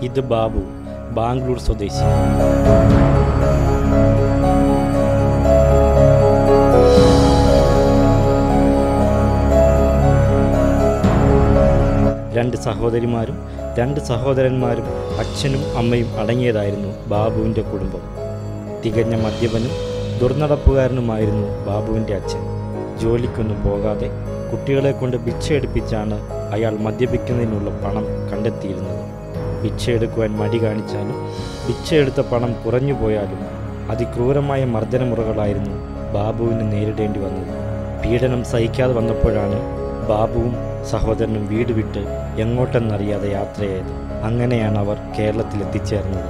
ഇത് ബാബു, ബാംഗ്ലൂർ സ്വദേശി. രണ്ട് സഹോദരിമാരും 2 സഹോദരന്മാരും അച്ഛനും അമ്മയും അടങ്ങിയതായിരുന്നു ബാബുവിൻ്റെ കുടുംബം. തികഞ്ഞ മദ്യപനും ദുർനടപ്പുകാരനുമായിരുന്നു ബാബുവിൻ്റെ അച്ഛൻ. ജോലിക്കൊന്നും പോകാതെ കുട്ടികളെ കൊണ്ട് ഭിക്ഷയെടുപ്പിച്ചാണ് അയാൾ മദ്യപിക്കുന്നതിനുള്ള പണം കണ്ടെത്തിയിരുന്നത്. ഭിക്ഷയെടുക്കുവാൻ മടി കാണിച്ചാലും ഭിക്ഷയെടുത്ത പണം കുറഞ്ഞു പോയാലും അതിക്രൂരമായ മർദ്ദനമുറകളായിരുന്നു ബാബുവിന് നേരിടേണ്ടി വന്നത്. പീഡനം സഹിക്കാതെ വന്നപ്പോഴാണ് ബാബുവും സഹോദരനും വീട് വിട്ട് എങ്ങോട്ടെന്നറിയാതെ യാത്രയായത്. അങ്ങനെയാണ് അവർ കേരളത്തിലെത്തിച്ചേർന്നത്.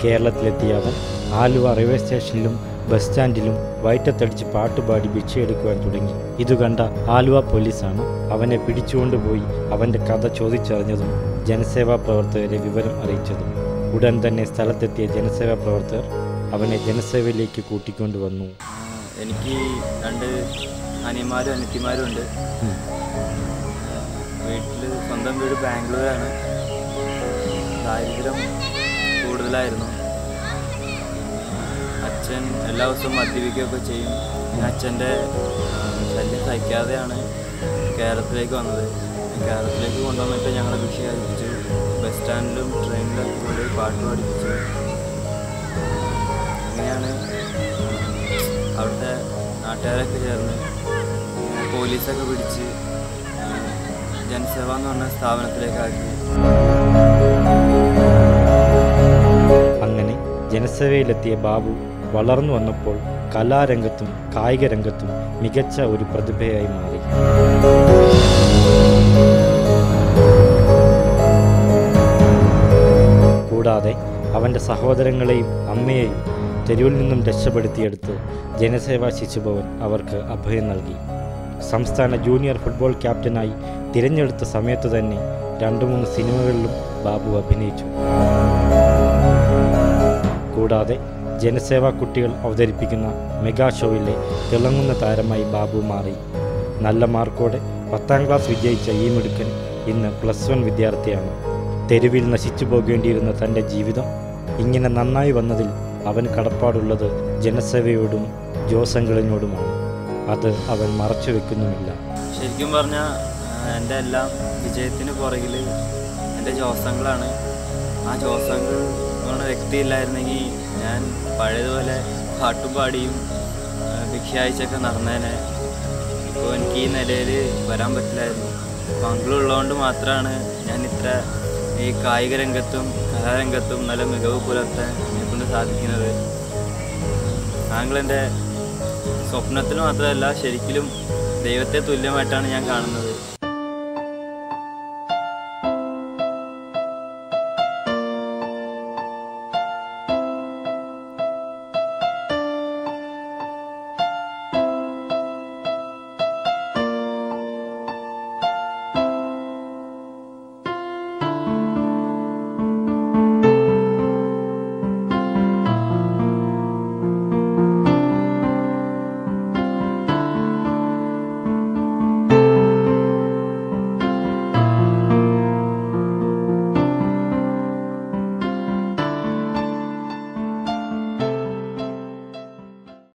കേരളത്തിലെത്തിയ അവൻ ആലുവ റെയിൽവേ സ്റ്റേഷനിലും ബസ് സ്റ്റാൻഡിലും വയറ്റത്തടിച്ച് പാട്ടുപാടി ഭിക്ഷയെടുക്കുവാൻ തുടങ്ങി. ഇതു കണ്ട ആലുവ പോലീസാണ് അവനെ പിടിച്ചുകൊണ്ടുപോയി അവൻ്റെ കഥ ചോദിച്ചറിഞ്ഞതും ജനസേവാ പ്രവർത്തകരെ വിവരം അറിയിച്ചതും. ഉടൻ തന്നെ സ്ഥലത്തെത്തിയ ജനസേവാ പ്രവർത്തകർ അവനെ ജനസേവയിലേക്ക് കൂട്ടിക്കൊണ്ടുവന്നു. എനിക്ക് 2 അനിയന്മാരും അനിയത്തിമാരും ഉണ്ട്. വീട്ടിൽ സ്വന്തം വീട് ബാംഗ്ലൂരാണ്. ദാരിദ്ര്യം കൂടുതലായിരുന്നു. അച്ഛൻ എല്ലാ ദിവസവും മദ്യപിക്കുകയൊക്കെ ചെയ്യും. അച്ഛൻ്റെ ശല്യം സഹിക്കാതെയാണ് കേരളത്തിലേക്ക് വന്നത്. കേരളത്തിലേക്ക് കൊണ്ടുവന്നിട്ട് ഞങ്ങളെ ഭിക്ഷ കഴിപ്പിച്ച് ബസ് സ്റ്റാൻഡിലും ട്രെയിനിലൊക്കെ കൊണ്ടുപോയി പാട്ട് പഠിപ്പിച്ചു. അങ്ങനെയാണ് അവിടുത്തെ നാട്ടുകാരൊക്കെ ചേർന്ന് പോലീസൊക്കെ പിടിച്ച് ജനസേവ എന്ന് പറഞ്ഞ സ്ഥാപനത്തിലേക്കാക്കി. അങ്ങനെ ജനസേവയിലെത്തിയ ബാബു വളർന്നു വന്നപ്പോൾ കലാരംഗത്തും കായിക രംഗത്തും മികച്ച ഒരു പ്രതിഭയായി മാറി. കൂടാതെ അവൻ്റെ സഹോദരങ്ങളെയും അമ്മയെയും തെരുവിൽ നിന്നും രക്ഷപ്പെടുത്തിയെടുത്ത് ജനസേവാ ശിശുഭവൻ അവർക്ക് അഭയം നൽകി. സംസ്ഥാന ജൂനിയർ ഫുട്ബോൾ ക്യാപ്റ്റനായി തിരഞ്ഞെടുത്ത സമയത്ത് തന്നെ 2-3 സിനിമകളിലും ബാബു അഭിനയിച്ചു. കൂടാതെ ജനസേവാ കുട്ടികൾ അവതരിപ്പിക്കുന്ന മെഗാ ഷോയിലെ തിളങ്ങുന്ന താരമായി ബാബു മാറി. നല്ല മാർക്കോടെ 10ാം ക്ലാസ് വിജയിച്ച ഈ മിടുക്കൻ ഇന്ന് +1 വിദ്യാർത്ഥിയാണ്. തെരുവിൽ നശിച്ചു പോകേണ്ടിയിരുന്ന തൻ്റെ ജീവിതം ഇങ്ങനെ നന്നായി വന്നതിൽ അവന് കടപ്പാടുള്ളത് ജനസേവയോടും ജോസങ്കളിനോടുമാണ്. അത് അവൻ മറച്ചു വെക്കുന്നുമില്ല. ശരിക്കും പറഞ്ഞാൽ എൻ്റെ എല്ലാം വിജയത്തിന് പുറകിൽ എൻ്റെ ജോസങ്കളാണ്. ആ ജോസങ്കൾ എന്ന് പറഞ്ഞ വ്യക്തിയില്ലായിരുന്നെങ്കിൽ ഞാൻ പഴയതുപോലെ പാട്ടും പാടിയും ഭിക്ഷയാഴ്ചയൊക്കെ നടന്നേനെ. ഇപ്പോൾ എനിക്ക് ഈ നിലയിൽ വരാൻ പറ്റില്ലായിരുന്നു. പങ്കുള്ളതുകൊണ്ട് മാത്രമാണ് ഞാൻ ഇത്ര ഈ കായിക രംഗത്തും കലാരംഗത്തും നല്ല മികവ് പുലർത്താൻ എന്നെക്കൊണ്ട് സാധിക്കുന്നത്. താങ്കളെൻ്റെ സ്വപ്നത്തിൽ മാത്രമല്ല ശരിക്കും ദൈവത്തെ തുല്യമായിട്ടാണ് ഞാൻ കാണുന്നത്.